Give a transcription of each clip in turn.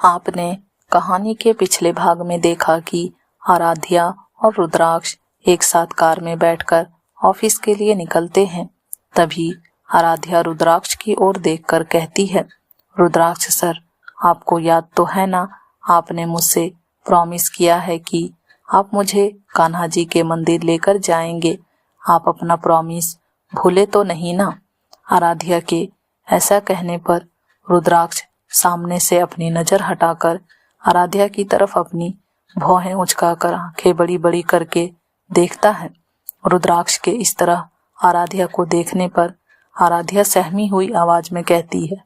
आपने कहानी के पिछले भाग में देखा कि आराध्या और रुद्राक्ष एक साथ कार में बैठकर ऑफिस के लिए निकलते हैं। तभी आराध्या रुद्राक्ष की ओर देखकर कहती है, रुद्राक्ष सर, आपको याद तो है ना, आपने मुझसे प्रॉमिस किया है कि आप मुझे कान्हा जी के मंदिर लेकर जाएंगे। आप अपना प्रॉमिस भूले तो नहीं ना? आराध्या के ऐसा कहने पर रुद्राक्ष सामने से अपनी नजर हटाकर आराध्या की तरफ अपनी भौहें उचकाकर आंखें बड़ी बड़ी करके देखता है। रुद्राक्ष के इस तरह आराध्या को देखने पर आराध्या सहमी हुई आवाज में कहती है,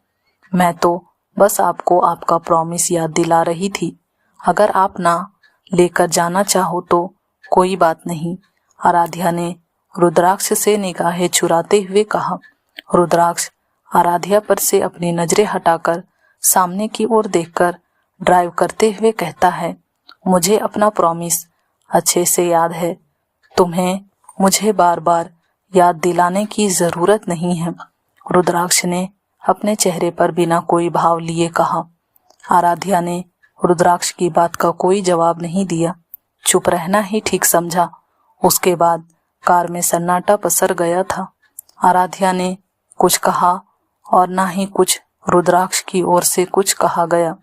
मैं तो बस आपको आपका प्रॉमिस याद दिला रही थी। अगर आप ना लेकर जाना चाहो तो कोई बात नहीं। आराध्या ने रुद्राक्ष से निगाहें चुराते हुए कहा। रुद्राक्ष आराध्या पर से अपनी नजरें हटाकर सामने की ओर देखकर ड्राइव करते हुए कहता है, मुझे अपना प्रॉमिस अच्छे से याद है। तुम्हें मुझे बार बार याद दिलाने की जरूरत नहीं है। रुद्राक्ष ने अपने चेहरे पर बिना कोई भाव लिए कहा। आराध्या ने रुद्राक्ष की बात का कोई जवाब नहीं दिया, चुप रहना ही ठीक समझा। उसके बाद कार में सन्नाटा पसर गया था। आराध्या ने कुछ कहा और ना ही कुछ रुद्राक्ष की ओर से कुछ कहा गया।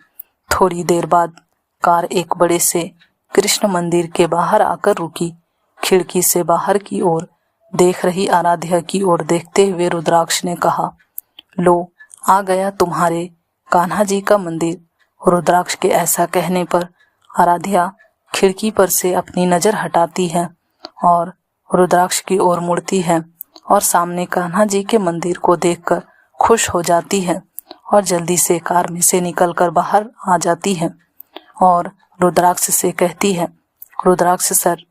थोड़ी देर बाद कार एक बड़े से कृष्ण मंदिर के बाहर आकर रुकी। खिड़की से बाहर की ओर देख रही आराध्या की ओर देखते हुए रुद्राक्ष ने कहा, लो आ गया तुम्हारे कान्हा जी का मंदिर। रुद्राक्ष के ऐसा कहने पर आराध्या खिड़की पर से अपनी नजर हटाती है और रुद्राक्ष की ओर मुड़ती है और सामने कान्हा जी के मंदिर को देखकर खुश हो जाती है और जल्दी से कार में से निकलकर बाहर आ जाती है और रुद्राक्ष से कहती है, रुद्राक्ष सर,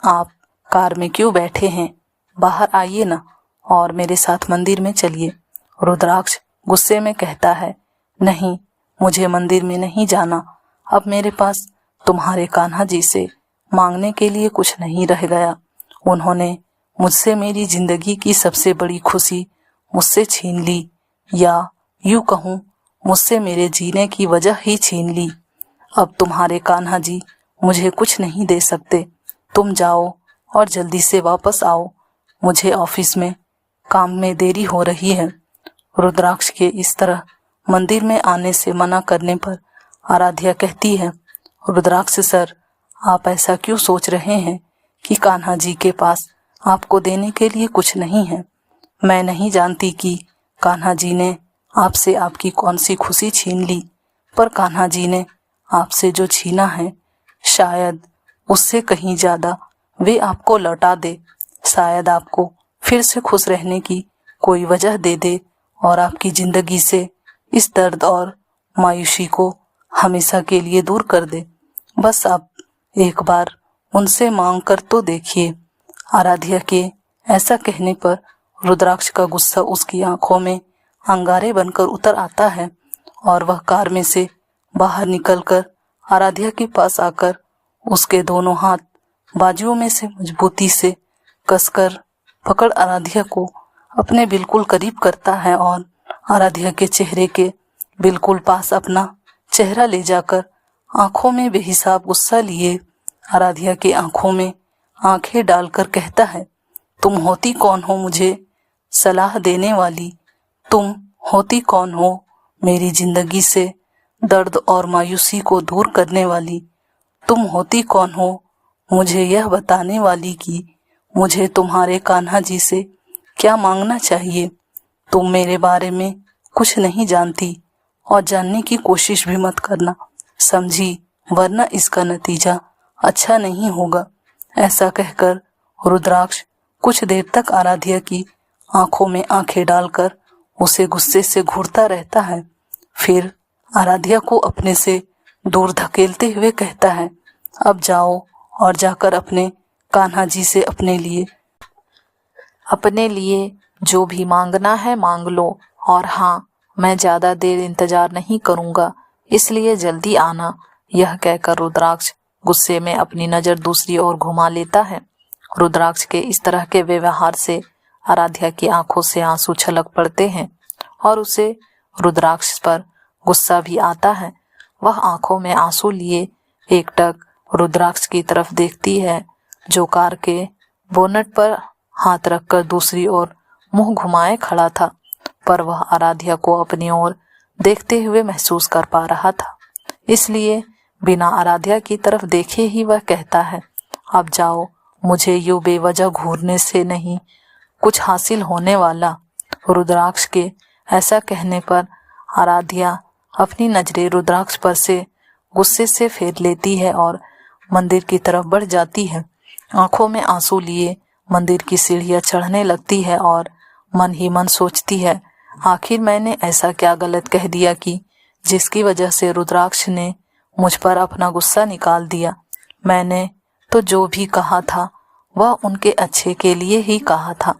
आप कार में क्यों बैठे हैं? बाहर आइए ना और मेरे साथ मंदिर में चलिए। रुद्राक्ष गुस्से में कहता है, नहीं, मुझे मंदिर में नहीं जाना। अब मेरे पास तुम्हारे कान्हा जी से मांगने के लिए कुछ नहीं रह गया। उन्होंने मुझसे मेरी जिंदगी की सबसे बड़ी खुशी मुझसे छीन ली, या यूं कहूं मुझसे मेरे जीने की वजह ही छीन ली। अब तुम्हारे कान्हा जी मुझे कुछ नहीं दे सकते। तुम जाओ और जल्दी से वापस आओ, मुझे ऑफिस में काम में देरी हो रही है। रुद्राक्ष के इस तरह मंदिर में आने से मना करने पर आराध्या कहती है, रुद्राक्ष सर, आप ऐसा क्यों सोच रहे हैं कि कान्हा जी के पास आपको देने के लिए कुछ नहीं है? मैं नहीं जानती कि कान्हा जी ने आपसे आपकी कौन सी खुशी छीन ली, पर कान्हा जी ने आपसे जो छीना है शायद उससे कहीं ज्यादा वे आपको लौटा दे। शायद आपको फिर से खुश रहने की कोई वजह दे दे और आपकी जिंदगी से इस दर्द और मायूसी को हमेशा के लिए दूर कर दे। बस आप एक बार उनसे मांग कर तो देखिए। आराध्या के ऐसा कहने पर रुद्राक्ष का गुस्सा उसकी आंखों में अंगारे बनकर उतर आता है और वह कार में से बाहर निकलकर आराध्या के पास आकर उसके दोनों हाथ बाजुओं में से मजबूती से कसकर पकड़ आराध्या को अपने बिल्कुल करीब करता है और आराध्या के चेहरे के बिल्कुल पास अपना चेहरा ले जाकर आंखों में बेहिसाब गुस्सा लिए आराध्या की आंखों में आंखें डालकर कहता है, तुम होती कौन हो मुझे सलाह देने वाली? तुम होती कौन हो मेरी जिंदगी से दर्द और मायूसी को दूर करने वाली? तुम होती कौन हो मुझे यह बताने वाली कि मुझे तुम्हारे कान्हा जी से क्या मांगना चाहिए? तुम मेरे बारे में कुछ नहीं जानती और जानने की कोशिश भी मत करना, समझी, वरना इसका नतीजा अच्छा नहीं होगा। ऐसा कहकर रुद्राक्ष कुछ देर तक आराध्या की आंखों में आंखें डालकर उसे गुस्से से घूरता रहता है। फिर आराध्या को अपने से दूर धकेलते हुए कहता है, अब जाओ और जाकर अपने कान्हा जी से अपने लिए जो भी मांगना है मांग लो, और हाँ, मैं ज्यादा देर इंतजार नहीं करूंगा, इसलिए जल्दी आना। यह कहकर रुद्राक्ष गुस्से में अपनी नजर दूसरी ओर घुमा लेता है। रुद्राक्ष के इस तरह के व्यवहार से आराध्या की आंखों से आंसू छलक पड़ते हैं और उसे रुद्राक्ष पर गुस्सा भी आता है। वह आंखों में आंसू लिए एकटक रुद्राक्ष की तरफ देखती है, जो कार के बोनट पर हाथ रखकर दूसरी ओर मुंह घुमाए खड़ा था, पर वह आराध्या को अपनी ओर देखते हुए महसूस कर पा रहा था। इसलिए बिना आराध्या की तरफ देखे ही वह कहता है, अब जाओ, मुझे यूं बेवजह घूरने से नहीं कुछ हासिल होने वाला। रुद्राक्ष के ऐसा कहने पर आराध्या अपनी नजरें रुद्राक्ष पर से गुस्से से फेर लेती है और मंदिर की तरफ बढ़ जाती है। आंखों में आंसू लिए मंदिर की सीढ़ियां चढ़ने लगती है और मन ही मन सोचती है, आखिर मैंने ऐसा क्या गलत कह दिया कि जिसकी वजह से रुद्राक्ष ने मुझ पर अपना गुस्सा निकाल दिया। मैंने तो जो भी कहा था वह उनके अच्छे के लिए ही कहा था,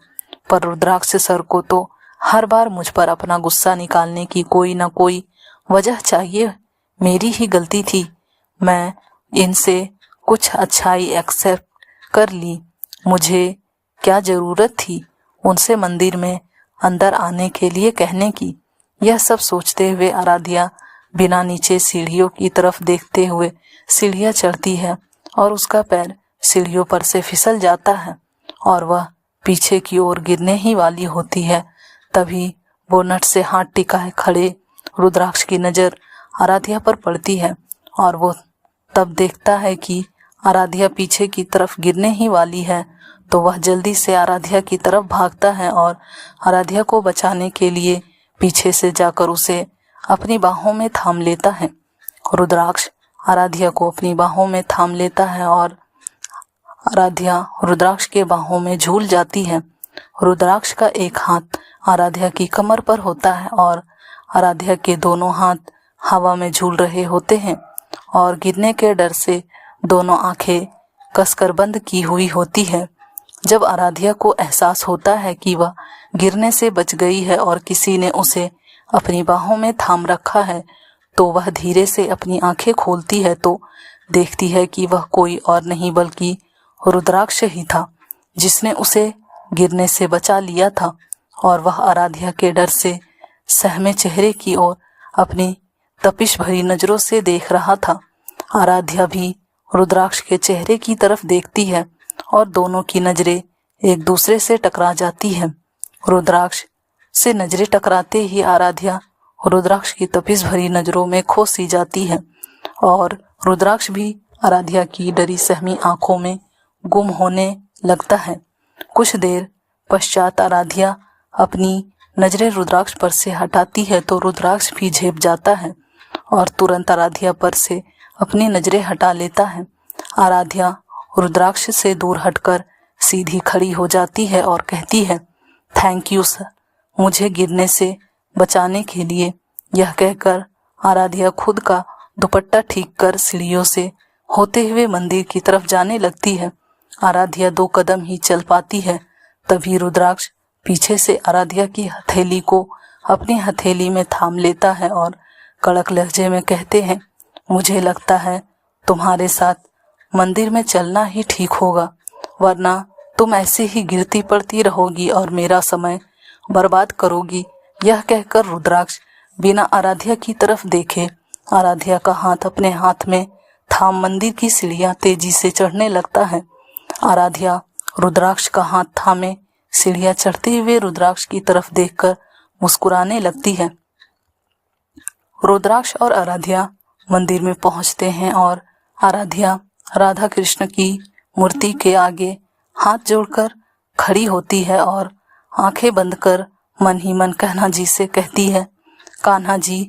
पर रुद्राक्ष सर को तो हर बार मुझ पर अपना गुस्सा निकालने की कोई न कोई वजह चाहिए। मेरी ही गलती थी। मैं इनसे कुछ अच्छाई एक्सेप्ट कर ली। मुझे क्या जरूरत थी उनसे मंदिर में अंदर आने के लिए कहने की। यह सब सोचते हुए आराध्या बिना नीचे सीढ़ियों की तरफ देखते हुए सीढ़ियां चढ़ती है और उसका पैर सीढ़ियों पर से फिसल जाता है और वह पीछे की ओर गिरने ही वाली होती है। तभी बोनट से हाथ टिकाए खड़े रुद्राक्ष की नजर आराध्या पर पड़ती है और वो तब देखता है कि आराध्या पीछे की तरफ गिरने ही वाली है, तो वह जल्दी से आराध्या की तरफ भागता है और आराध्या को बचाने के लिए पीछे से जाकर उसे अपनी बाहों में थाम लेता है। रुद्राक्ष आराध्या को अपनी बाहों में थाम लेता है और आराध्या रुद्राक्ष के बाहों में झूल जाती है। रुद्राक्ष का एक हाथ आराध्या की कमर पर होता है और आराध्या के दोनों हाथ हवा में झूल रहे होते हैं और गिरने के डर से दोनों आंखें कसकर बंद की हुई होती है। जब आराध्या को एहसास होता है कि वह गिरने से बच गई है और किसी ने उसे अपनी बाहों में थाम रखा है, तो वह धीरे से अपनी आंखें खोलती है तो देखती है कि वह कोई और नहीं बल्कि रुद्राक्ष ही था, जिसने उसे गिरने से बचा लिया था। और वह आराध्या के डर से सहमे चेहरे की ओर अपनी तपिश भरी नजरों से देख रहा था। आराध्या भी रुद्राक्ष के चेहरे की तरफ देखती है और दोनों की नजरें एक दूसरे से टकरा जाती है। रुद्राक्ष से नजरें टकराते ही आराध्या रुद्राक्ष की तपिश भरी नजरों में खो सी जाती है और रुद्राक्ष भी आराध्या की डरी सहमी आंखों में गुम होने लगता है। कुछ देर पश्चात आराध्या अपनी नजरें रुद्राक्ष पर से हटाती है तो रुद्राक्ष भी झेप जाता है और तुरंत आराध्या पर से अपनी नजरें हटा लेता है। आराध्या रुद्राक्ष से दूर हटकर सीधी खड़ी हो जाती है और कहती है, थैंक यू सर, मुझे गिरने से बचाने के लिए। यह कहकर आराध्या खुद का दुपट्टा ठीक कर सीढ़ियों से होते हुए मंदिर की तरफ जाने लगती है। आराध्या 2 कदम ही चल पाती है, तभी रुद्राक्ष पीछे से आराध्या की हथेली को अपनी हथेली में थाम लेता है और कड़क लहजे में कहते हैं, मुझे लगता है तुम्हारे साथ मंदिर में चलना ही ठीक होगा, वरना तुम ऐसे ही गिरती पड़ती रहोगी और मेरा समय बर्बाद करोगी। यह कहकर रुद्राक्ष बिना आराध्या की तरफ देखे आराध्या का हाथ अपने हाथ में थाम मंदिर की सीढ़ियां तेजी से चढ़ने लगता है। आराध्या रुद्राक्ष का हाथ थामे सीढ़ियां चढ़ते हुए रुद्राक्ष की तरफ देखकर मुस्कुराने लगती है। रुद्राक्ष और आराध्या मंदिर में पहुंचते हैं और आराध्या राधा कृष्ण की मूर्ति के आगे हाथ जोड़कर खड़ी होती है और आंखें बंद कर मन ही मन कान्हा जी से कहती है, Kanha ji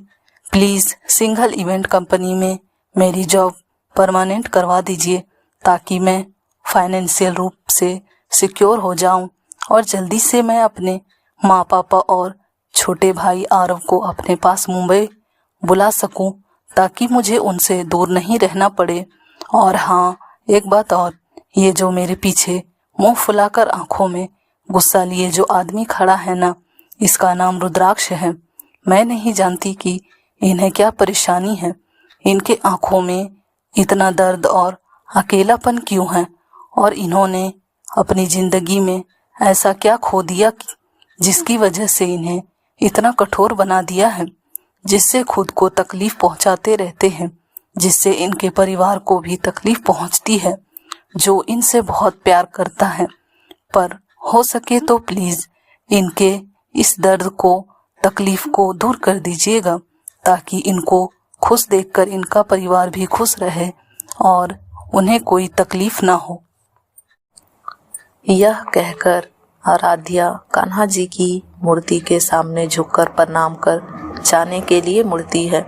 please single event company में मेरी जॉब परमानेंट करवा दीजिए, ताकि मैं फाइनेंशियल रूप से सिक्योर हो जाऊं और जल्दी से मैं अपने माँ पापा और छोटे भाई आरव को अपने पास मुंबई बुला सकूं, ताकि मुझे उनसे दूर नहीं रहना पड़े। और हाँ, एक बात और, ये जो मेरे पीछे मुंह फुलाकर आंखों में गुस्सा लिए जो आदमी खड़ा है ना, इसका नाम रुद्राक्ष है। मैं नहीं जानती कि इन्हें क्या परेशानी है, इनके आंखों में इतना दर्द और अकेलापन क्यों है, और इन्होंने अपनी जिंदगी में ऐसा क्या खो दिया जिसकी वजह से इन्हें इतना कठोर बना दिया है। जिससे खुद को तकलीफ पहुंचाते रहते हैं, जिससे इनके परिवार को भी तकलीफ पहुंचती है, जो इनसे बहुत प्यार करता है। पर हो सके तो प्लीज इनके इस दर्द को, तकलीफ को दूर कर दीजिएगा, ताकि इनको खुश देखकर इनका परिवार भी खुश रहे और उन्हें कोई तकलीफ ना हो। यह कहकर आराध्या कान्हा जी की मूर्ति के सामने झुककर प्रणाम कर जाने के लिए मुड़ती है।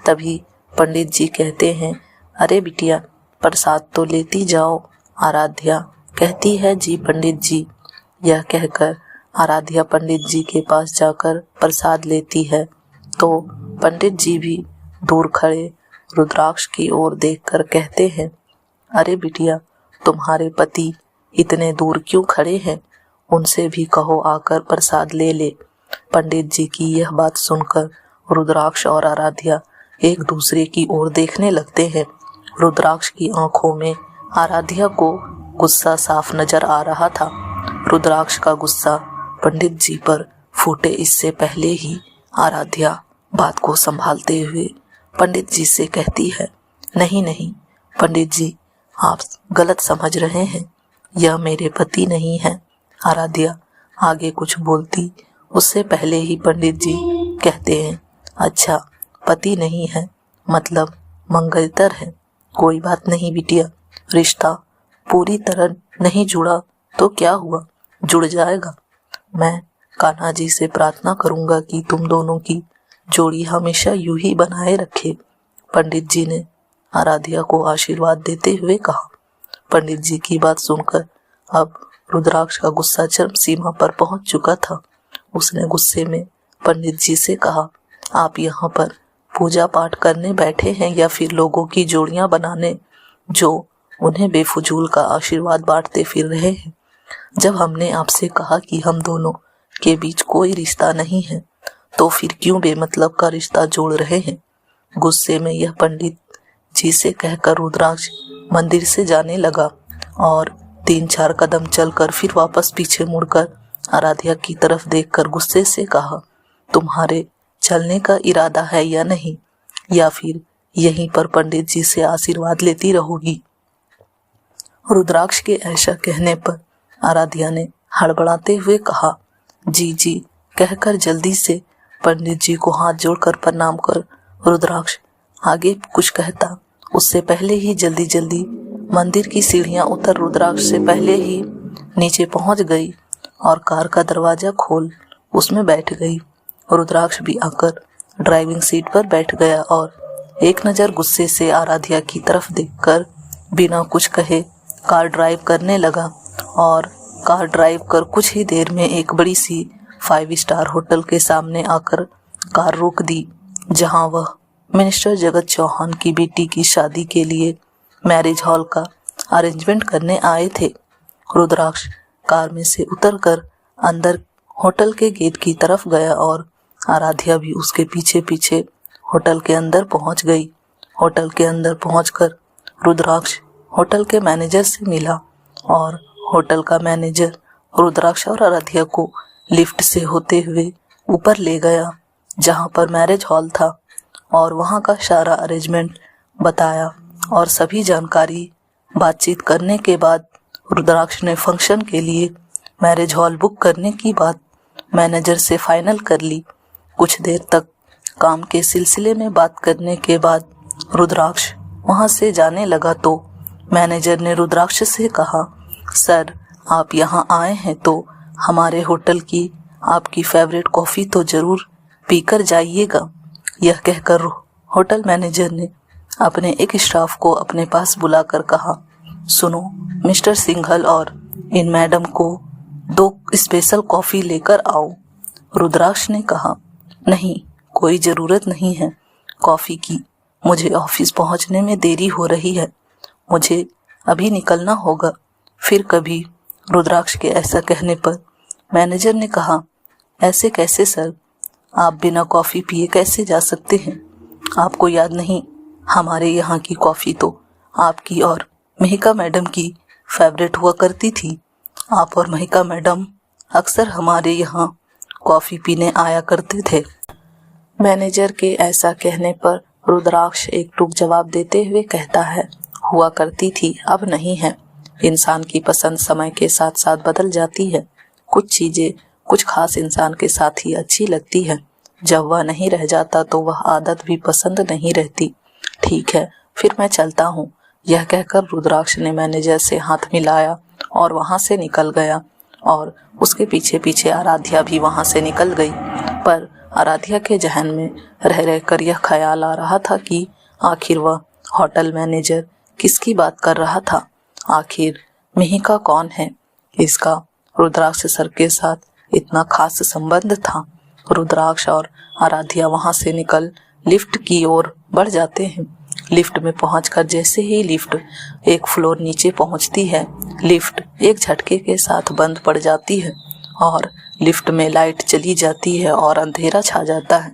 तभी पंडित जी कहते हैं, अरे बिटिया, प्रसाद तो लेती जाओ। आराध्या कहती है, जी पंडित जी। यह कहकर आराध्या पंडित जी के पास जाकर प्रसाद लेती है तो पंडित जी भी दूर खड़े रुद्राक्ष की ओर देखकर कहते हैं, अरे बिटिया, तुम्हारे पति इतने दूर क्यों खड़े हैं? उनसे भी कहो आकर प्रसाद ले ले। पंडित जी की यह बात सुनकर रुद्राक्ष और आराध्या एक दूसरे की ओर देखने लगते हैं। रुद्राक्ष की आंखों में आराध्या को गुस्सा साफ नजर आ रहा था। रुद्राक्ष का गुस्सा पंडित जी पर फूटे इससे पहले ही आराध्या बात को संभालते हुए पंडित जी से कहती है, नहीं नहीं पंडित जी, आप गलत समझ रहे हैं, यह मेरे पति नहीं है। आराध्या आगे कुछ बोलती उससे पहले ही पंडित जी कहते हैं, अच्छा पति नहीं है मतलब मंगलतर है। कोई बात नहीं बिटिया, रिश्ता पूरी तरह नहीं जुड़ा तो क्या हुआ, जुड़ जाएगा। मैं कान्हा जी से प्रार्थना करूंगा कि तुम दोनों की जोड़ी हमेशा यूं ही बनाए रखे। पंडित जी ने आराध्या को आशीर्वाद देते हुए कहा। पंडित जी की बात सुनकर अब रुद्राक्ष का गुस्सा चरम सीमा पर पहुंच चुका था। उसने गुस्से में पंडित जी से कहा, आप यहाँ पर पूजा पाठ करने बैठे हैं या फिर लोगों की जोड़ियां बनाने, जो उन्हें बेफजूल का आशीर्वाद बांटते फिर रहे हैं? जब हमने आपसे कहा कि हम दोनों के बीच कोई रिश्ता नहीं है, तो फिर क्यों बेमतलब का रिश्ता जोड़ रहे हैं? गुस्से में यह पंडित जी से कहकर रुद्राक्ष मंदिर से जाने लगा और 3-4 कदम चलकर फिर वापस पीछे मुड़कर आराध्या की तरफ देखकर गुस्से से कहा, तुम्हारे चलने का इरादा है या नहीं, या फिर यहीं पर पंडित जी से आशीर्वाद लेती रहोगी? रुद्राक्ष के ऐसा कहने पर आराध्या ने हड़बड़ाते हुए कहा, जी जी कहकर जल्दी से पंडित जी को हाथ जोड़कर प्रणाम कर रुद्राक्ष आगे कुछ कहता उससे पहले ही जल्दी जल्दी मंदिर की सीढ़ियां उतर रुद्राक्ष से पहले ही नीचे पहुंच गई और कार का दरवाजा खोल उसमें बैठ गई। रुद्राक्ष भी आकर ड्राइविंग सीट पर बैठ गया और एक नज़र गुस्से से आराध्या की तरफ देखकर बिना कुछ कहे कार ड्राइव करने लगा और कार ड्राइव कर कुछ ही देर में एक बड़ी सी 5 स्टार होटल के सामने आकर कार रोक दी, जहां वह मिनिस्टर जगत चौहान की बेटी की शादी के लिए मैरिज हॉल का अरेंजमेंट करने आए थे। रुद्राक्ष कार में से उतरकर अंदर होटल के गेट की तरफ गया और आराध्या भी उसके पीछे पीछे होटल के अंदर पहुंच गई। होटल के अंदर पहुंचकर रुद्राक्ष होटल के मैनेजर से मिला और होटल का मैनेजर रुद्राक्ष और आराध्या को लिफ्ट से होते हुए ऊपर ले गया, जहां पर मैरिज हॉल था, और वहां का सारा अरेंजमेंट बताया और सभी जानकारी बातचीत करने के बाद रुद्राक्ष ने फंक्शन के लिए मैरिज हॉल बुक करने की बात मैनेजर से फाइनल कर ली। कुछ देर तक काम के सिलसिले में बात करने के बाद रुद्राक्ष वहां से जाने लगा तो मैनेजर ने रुद्राक्ष से कहा, सर आप यहाँ आए हैं तो हमारे होटल की आपकी फेवरेट कॉफ़ी तो ज़रूर पीकर जाइएगा। यह कहकर होटल मैनेजर ने अपने एक स्टाफ को अपने पास बुलाकर कहा, सुनो मिस्टर सिंघल और इन मैडम को 2 स्पेशल कॉफ़ी लेकर आओ। रुद्राक्ष ने कहा, नहीं कोई ज़रूरत नहीं है कॉफ़ी की, मुझे ऑफिस पहुंचने में देरी हो रही है, मुझे अभी निकलना होगा। फिर कभी रुद्राक्ष के ऐसा कहने पर मैनेजर ने कहा, ऐसे कैसे सर, आप बिना कॉफ़ी पिए कैसे जा सकते हैं? आपको याद नहीं, हमारे यहाँ की कॉफ़ी तो आपकी और महिका मैडम की फेवरेट हुआ करती थी। आप और महिका मैडम अक्सर हमारे यहाँ कॉफ़ी पीने आया करते थे। मैनेजर के ऐसा कहने पर रुद्राक्ष एक टूक जवाब देते हुए कहता है, हुआ करती थी, अब नहीं है। इंसान की पसंद समय के साथ साथ बदल जाती है। कुछ चीजें कुछ खास इंसान के साथ ही अच्छी लगती है। जब वह नहीं रह जाता तो वह आदत भी पसंद नहीं रहती। ठीक है, फिर मैं चलता हूँ। यह कहकर रुद्राक्ष ने मैनेजर से हाथ मिलाया और वहां से निकल गया और उसके पीछे पीछे आराध्या भी वहां से निकल गई। पर आराध्या के जहन में रह रहकर यह ख्याल आ रहा था कि आखिर वह होटल मैनेजर किसकी बात कर रहा था। आखिर मिहिका कौन है? इसका रुद्राक्ष सर के साथ इतना खास संबंध था। रुद्राक्ष और आराध्या वहां से निकल लिफ्ट की ओर बढ़ जाते हैं। लिफ्ट में पहुंचकर जैसे ही लिफ्ट एक फ्लोर नीचे पहुंचती है, लिफ्ट एक झटके के साथ बंद पड़ जाती है और लिफ्ट में लाइट चली जाती है और अंधेरा छा जाता है।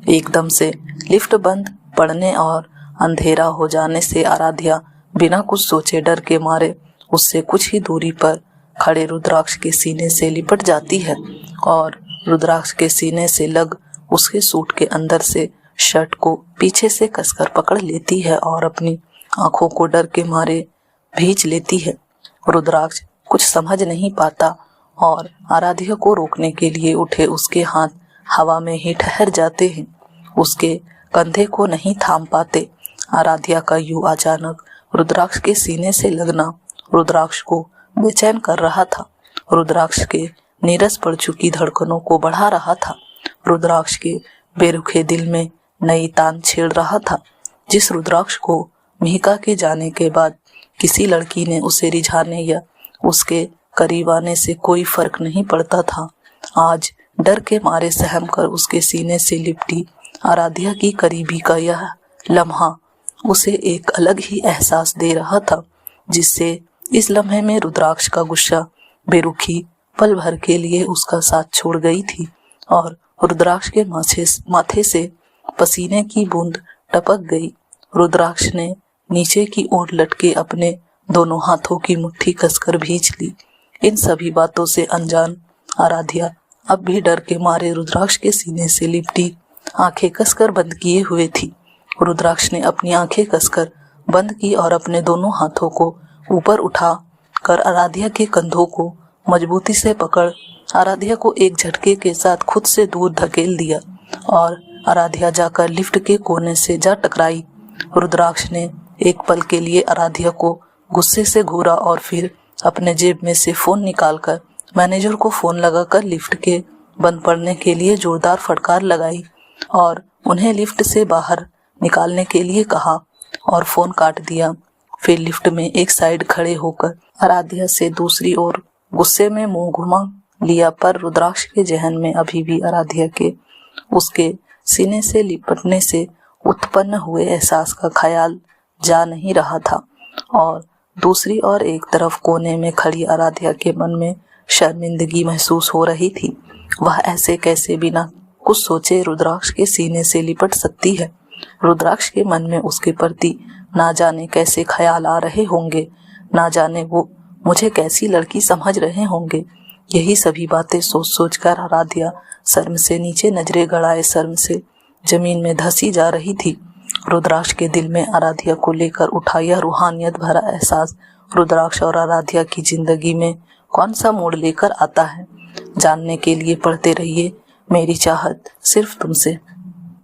एकदम से लिफ्ट बंद पड़ने और अंधेरा हो जाने से आराध्या बिना कुछ सोचे डर के मारे उससे कुछ ही दूरी पर खड़े रुद्राक्ष के सीने से लिपट जाती है और रुद्राक्ष के सीने से लग उसके सूट के अंदर से शर्ट को पीछे से कसकर पकड़ लेती है और अपनी आंखों को डर के मारे भींच लेती है। रुद्राक्ष कुछ समझ नहीं पाता और आराध्या को रोकने के लिए उठे उसके हाथ हवा में ही ठहर जाते हैं, उसके कंधे को नहीं थाम पाते। आराध्या का यूं अचानक रुद्राक्ष के सीने से लगना रुद्राक्ष को बेचैन कर रहा था, रुद्राक्ष के नीरस पड़ चुकी धड़कनों को बढ़ा रहा था, रुद्राक्ष के बेरुखे दिल में नई तान छेड़ रहा था। जिस रुद्राक्ष को मिहिका के जाने के बाद किसी लड़की ने उसे रिझाने या उसके करीब आने से कोई फर्क नहीं पड़ता था, आज डर के मारे सहम कर उसके सीने से लिपटी आराध्या की करीबी का यह लम्हा उसे एक अलग ही एहसास दे रहा था, जिससे इस लम्हे में रुद्राक्ष का गुस्सा बेरुखी पल भर के लिए उसका साथ छोड़ गई थी और रुद्राक्ष के माथे से पसीने की बूंद टपक गई। रुद्राक्ष ने नीचे की ओर लटके अपने दोनों हाथों की मुट्ठी कसकर भींच ली। इन सभी बातों से अनजान आराध्या अब भी डर के मारे रुद्राक्ष के सीने से लिपटी आंखें कसकर बंद किए हुए थी। रुद्राक्ष ने अपनी आंखें कसकर बंद की और अपने दोनों हाथों को ऊपर उठा कर आराध्या के कंधों को मजबूती से पकड़ आराध्या को एक झटके के साथ खुद से दूर धकेल दिया और आराध्या जाकर लिफ्ट के कोने से जा टकराई। रुद्राक्ष ने एक पल के लिए आराध्या को गुस्से से घूरा और फिर अपने जेब में से फोन निकालकर मैनेजर को फोन लगाकर लिफ्ट के बंद पड़ने के लिए जोरदार फटकार लगाई और उन्हें लिफ्ट से बाहर निकालने के लिए कहा और फोन काट दिया। फिर लिफ्ट में एक साइड खड़े होकर आराध्या से दूसरी ओर गुस्से में मुंह घुमा लिया, पर रुद्राक्ष के जहन में अभी भी आराध्या के उसके सीने से लिपटने से उत्पन्न हुए एहसास का ख्याल जा नहीं रहा था और दूसरी ओर एक तरफ कोने में खड़ी आराध्या के मन में शर्मिंदगी महसूस हो रही थी। वह ऐसे कैसे बिना कुछ सोचे रुद्राक्ष के सीने से लिपट सकती है। रुद्राक्ष के मन में उसके प्रति ना जाने कैसे ख्याल आ रहे होंगे, ना जाने वो मुझे कैसी लड़की समझ रहे होंगे। यही सभी बातें सोच सोच कर आराध्या शर्म से नीचे नजरें गड़ाए शर्म से जमीन में धंसी जा रही थी। रुद्राक्ष के दिल में आराध्या को लेकर उठा यह रूहानियत भरा एहसास रुद्राक्ष और आराध्या की जिंदगी में कौन सा मोड़ लेकर आता है, जानने के लिए पढ़ते रहिए मेरी चाहत सिर्फ तुमसे।